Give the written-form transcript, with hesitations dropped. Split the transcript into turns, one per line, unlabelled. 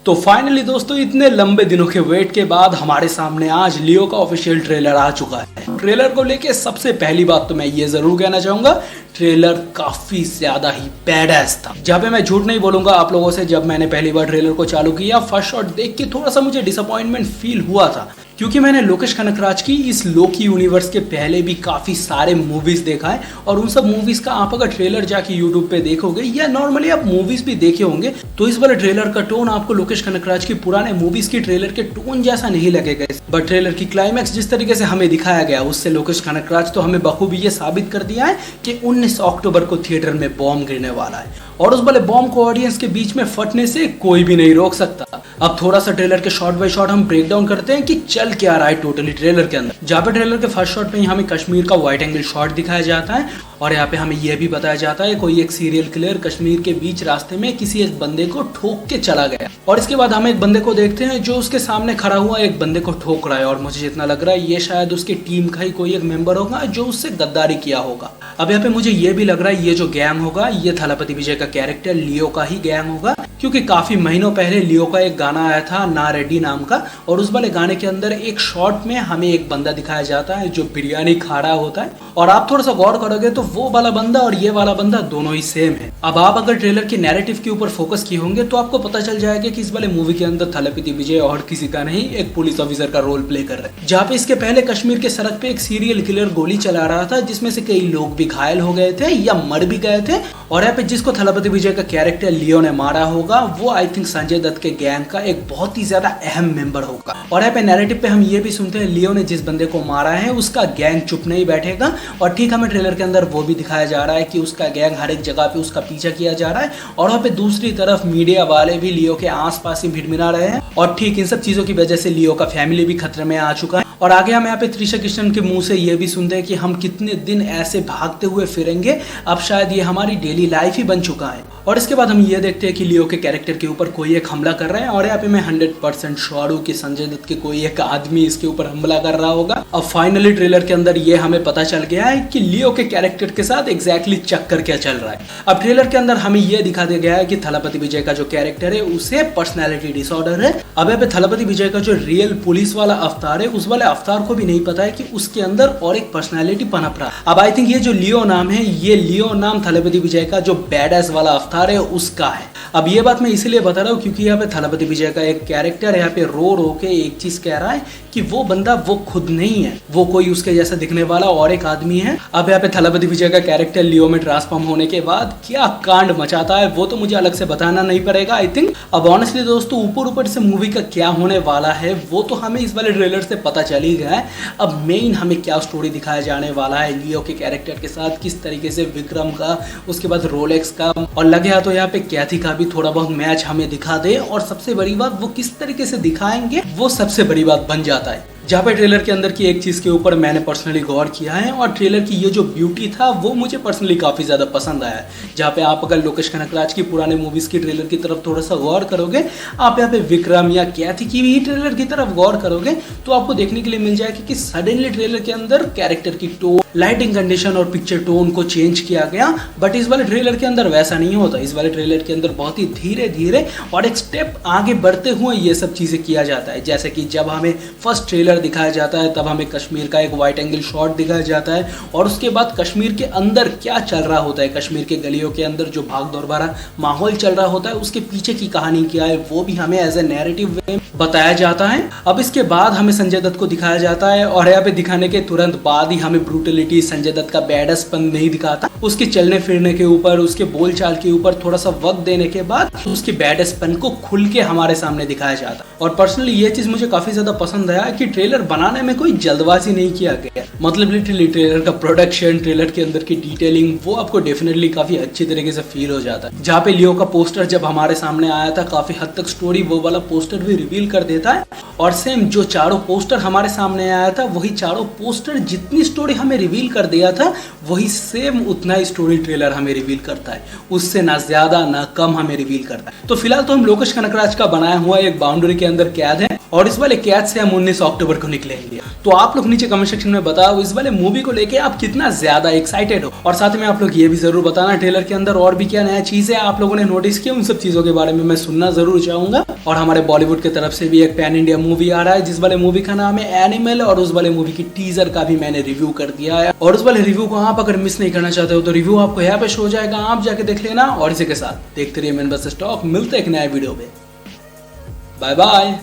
तो फाइनली दोस्तों इतने लंबे दिनों के वेट के बाद हमारे सामने आज लियो का ऑफिशियल ट्रेलर आ चुका है। ट्रेलर को लेके सबसे पहली बात तो मैं ये जरूर कहना चाहूंगा, ट्रेलर काफी ज्यादा ही बैडएस था। जहाँ पे मैं झूठ नहीं बोलूंगा आप लोगों से, जब मैंने पहली बार ट्रेलर को चालू किया फर्स्ट शॉट देख के थोड़ा सा मुझे डिसअपॉइंटमेंट फील हुआ था, क्योंकि मैंने लोकेश कनकराज की इस लोकी यूनिवर्स के पहले भी काफी सारे मूवीज देखा है और उन सब मूवीज का आप अगर ट्रेलर जाके यूट्यूब पे देखोगे या नॉर्मली आप मूवीज भी देखे होंगे तो इस वाले ट्रेलर का टोन आपको लोकेश कनकराज की पुराने मूवीज की ट्रेलर के टोन जैसा नहीं लगेगा। बट ट्रेलर की क्लाइमैक्स जिस तरीके से हमें दिखाया गया उससे लोकेश कनकराज तो हमें बखूबी ये साबित कर दिया है कि 19 अक्टूबर को थिएटर में बॉम्ब गिरने वाला है और उस वाले बॉम्ब को ऑडियंस के बीच में फटने से कोई भी नहीं रोक सकता। अब थोड़ा सा ट्रेलर के शॉट बाय शॉट हम ब्रेक डाउन करते हैं कि चल क्या रहा है टोटली ट्रेलर के अंदर। जहाँ पे ट्रेलर के फर्स्ट शॉट में हमें कश्मीर का वाइड एंगल शॉट दिखाया जाता है और यहाँ पे हमें यह भी बताया जाता है कोई एक सीरियल किलर कश्मीर के बीच रास्ते में किसी एक बंदे को ठोक के चला गया और इसके बाद हम एक बंदे को देखते हैं जो उसके सामने खड़ा हुआ एक बंदे को ठोक रहा है और मुझे जितना लग रहा है ये शायद उसकी टीम का ही कोई एक मेंबर होगा जो उससे गद्दारी किया होगा। अब यहाँ पे मुझे ये भी लग रहा है ये जो गैंग होगा ये थलपति विजय का कैरेक्टर लियो का ही गैंग होगा, क्योंकि काफी महीनों पहले लियो का एक गाना आया था ना रेड्डी नाम का और उस वाले गाने के अंदर एक शॉट में हमें एक बंदा दिखाया जाता है जो बिरयानी खा रहा होता है और आप थोड़ा सा गौर करोगे तो वो वाला बंदा और ये वाला बंदा दोनों ही सेम है। अब आप अगर ट्रेलर के नैरेटिव के ऊपर फोकस किए होंगे तो आपको पता चल जाएगा कि इस वाले मूवी के अंदर थलपति विजय और किसी का नहीं एक पुलिस ऑफिसर का रोल प्ले कर रहे हैं, जहाँ पे इसके पहले कश्मीर के सड़क पे एक सीरियल किलर गोली चला रहा था जिसमें से कई लोग भी घायल हो गए थे या मर भी गए थे और यहाँ पे जिसको थलपति विजय का कैरेक्टर लियो ने मारा होगा वो आई थिंक संजय दत्त के गैंग का एक बहुत ही ज्यादा अहम मेंबर होगा। और यहाँ पे नैरेटिव पे हम ये भी सुनते हैं लियो ने जिस बंदे को मारा है उसका गैंग चुप नहीं बैठेगा और ठीक हमें ट्रेलर के अंदर वो भी दिखाया जा रहा है कि उसका गैंग हर एक जगह पे उसका पीछा किया जा रहा है और वहाँ पे दूसरी तरफ मीडिया वाले भी लियो के आसपास ही भिड़मिड़ा रहे हैं और ठीक इन सब चीजों की वजह से लियो का फैमिली भी खतरे में आ चुका है। और आगे हम यहाँ पे त्रिशा कृष्णन के मुंह से ये भी सुनते हैं कि हम कितने दिन ऐसे भागते हुए फिरेंगे, अब शायद ये हमारी डेली लाइफ ही बन चुका है। और इसके बाद हम ये देखते हैं कि लियो के कैरेक्टर के ऊपर कोई एक हमला कर रहा है और यहाँ पे मैं 100% श्योर हूँ कि संजय दत्त के कोई एक आदमी इसके ऊपर हमला कर रहा होगा। अब फाइनली ट्रेलर के अंदर ये हमें पता चल गया है कि लियो के कैरेक्टर के साथ एग्जैक्टली चक्कर क्या चल रहा है। अब ट्रेलर के अंदर हमें यह दिखा दिया गया है कि थलपति विजय का जो कैरेक्टर है उसे पर्सनैलिटी डिसऑर्डर है। अब यहाँ पे थलपति विजय का जो रियल पुलिस वाला अवतार है उस वाले अवतार को भी नहीं पता है कि उसके अंदर और एक पर्सनैलिटी पनप रहा है। अब आई थिंक ये जो लियो नाम है ये लियो नाम थलपति विजय का जो बैडएस वाला अवतार है उसका है। अब ये बात मैं इसीलिए बता रहा हूँ क्योंकि यहाँ पे थलपति विजय का एक कैरेक्टर यहाँ पे रो रो के एक चीज कह रहा है कि वो बंदा वो खुद नहीं है, वो कोई उसके जैसा दिखने वाला और एक आदमी है। अब यहाँ पे थलपति विजय का कैरेक्टर लियो में ट्रांसफॉर्म होने के बाद क्या कांड मचाता है वो तो मुझे अलग से बताना नहीं पड़ेगा आई थिंक। अब ऑनेस्टली दोस्तों ऊपर ऊपर से मूवी का क्या होने वाला है वो तो हमें इस वाले ट्रेलर से पता चल ही गया है। अब मेन हमें क्या स्टोरी दिखाया जाने वाला है लियो के कैरेक्टर के साथ, किस तरीके से विक्रम का, उसके बाद रोलेक्स का और लगे हाथों यहाँ पे कैथी का भी थोड़ा बहुत मैच हमें दिखा दे और सबसे बड़ी बात वो किस तरीके से दिखाएंगे वो सबसे बड़ी बात बन जाता है। जहाँ पे ट्रेलर के अंदर की एक चीज के ऊपर मैंने पर्सनली गौर किया है और ट्रेलर की ये जो ब्यूटी था वो मुझे पर्सनली काफी ज्यादा पसंद आया है। जहाँ पे आप अगर लोकेश कनकराज की पुराने मूवीज की ट्रेलर की तरफ थोड़ा सा गौर करोगे, आप यहाँ पे विक्रम या कैथी की भी ट्रेलर की तरफ गौर करोगे तो आपको देखने के लिए मिल जाएगा कि सडनली ट्रेलर के अंदर कैरेक्टर की टोन, लाइटिंग कंडीशन और पिक्चर टोन को चेंज किया गया। बट इस वाले ट्रेलर के अंदर वैसा नहीं होता। इस वाले ट्रेलर के अंदर बहुत ही धीरे धीरे और एक स्टेप आगे बढ़ते हुए ये सब चीजें किया जाता है। जैसे कि जब हमें फर्स्ट ट्रेलर दिखाया जाता है तब हमें कश्मीर का एक वाइड एंगल शॉट दिखाया जाता है और उसके बाद कश्मीर के अंदर क्या चल रहा होता है, कश्मीर के गलियों के अंदर जो भाग दौड़ भरा माहौल चल रहा होता है उसके पीछे की कहानी क्या है वो भी हमें एज ए नैरेटिव वे बताया जाता है। अब इसके बाद हमें संजय दत्त को दिखाया जाता है और यहाँ पे दिखाने के तुरंत बाद ही हमें ब्रूटलिटी, संजय दत्त का बैडसपन नहीं दिखाता, उसके चलने फिरने के ऊपर, उसके बोलचाल के ऊपर थोड़ा सा वक्त देने के बाद उसके बैडसपन को खुल के हमारे सामने दिखाया जाता है। और पर्सनली ये चीज मुझे काफी ज्यादा पसंद आया कि ट्रेलर बनाने में कोई जल्दबाजी नहीं किया गया। मतलब लिटरली ट्रेलर का प्रोडक्शन, ट्रेलर के अंदर की डिटेलिंग वो आपको डेफिनेटली काफी अच्छी तरीके से फील हो जाता है। जहाँ पे लियो का पोस्टर जब हमारे सामने आया था काफी हद तक स्टोरी वो वाला पोस्टर भी रिवील कर देता है और सेम जो चारों पोस्टर हमारे सामने आया था वही चारों पोस्टर जितनी स्टोरी हमें रिवील कर दिया था वही सेम उतना जितना ही स्टोरी ट्रेलर हमें रिवील करता है उससे ना ज्यादा ना कम हमें रिवील करता है। तो फिलहाल तो हम लोकेश कनगराज का बनाया हुआ एक बाउंड्री के अंदर कैद है और इस वाले कैद से हम 19 अक्टूबर को निकलेंगे। तो आप लोग नीचे कमेंट सेक्शन में बताओ इस वाले मूवी को लेके आप कितना ज्यादा एक्साइटेड हो, और साथ में आप लोग ये भी जरूर बताना ट्रेलर के अंदर और भी क्या नया चीज है आप लोगों ने नोटिस किया, उन सब चीजों के बारे में मैं सुनना जरूर चाहूंगा। और हमारे बॉलीवुड की तरफ से भी एक पैन इंडिया मूवी आ रहा है जिस वाले मूवी का नाम है एनिमल, और उस वाले मूवी की टीजर का भी मैंने रिव्यू कर दिया है, और उस वाले रिव्यू को आप अगर मिस नहीं करना चाहते हो तो रिव्यू आपको यहाँ पे शो हो जाएगा, आप जाके देख लेना। और इसी के साथ देखते रहिए मेन बस स्टॉक, मिलते एक नए वीडियो में, बाय बाय।